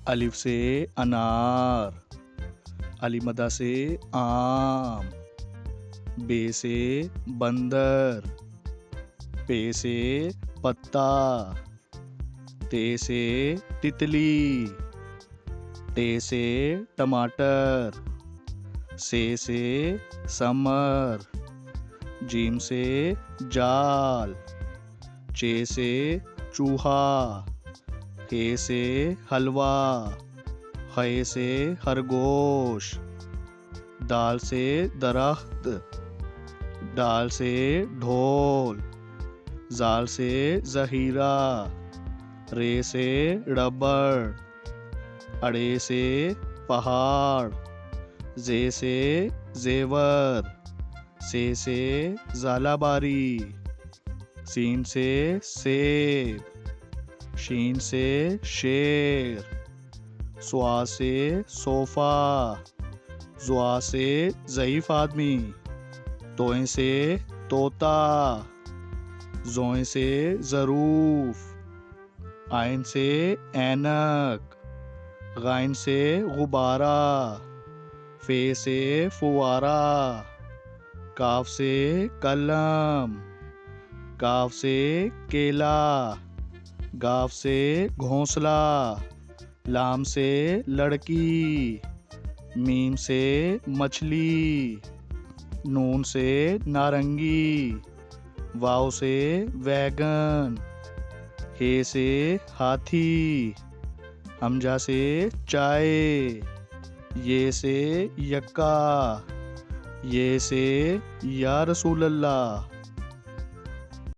अलिफ से अनार, अलीमदा से आम, बे से बंदर, पे से पत्ता, ते से तितली, टे से टमाटर, से समर, जीम से जाल, चे से चूहा, हे से हलवा, खे से खरगोश, दाल से दरख्त, डाल से ढोल, जाल से जहीरा, रे से रबड़, अड़े से पहाड़, जे से जेवर, से जालाबारी, सीन से सेब, शीन से शेर, स्वा से सोफा, जुआ से ज़ईफ आदमी, तोए से तोता, जोए से ज़रूफ, आइन से ऐनक, गाइन से गुब्बारा, फे से फुवारा, काफ से कलम, काफ से केला, गाफ से घोंसला, लाम से लड़की, मीम से मछली, नून से नारंगी, वाव से वैगन, हे से हाथी, हमजा से चाय, ये से यक्का, ये से या रसूल अल्लाह।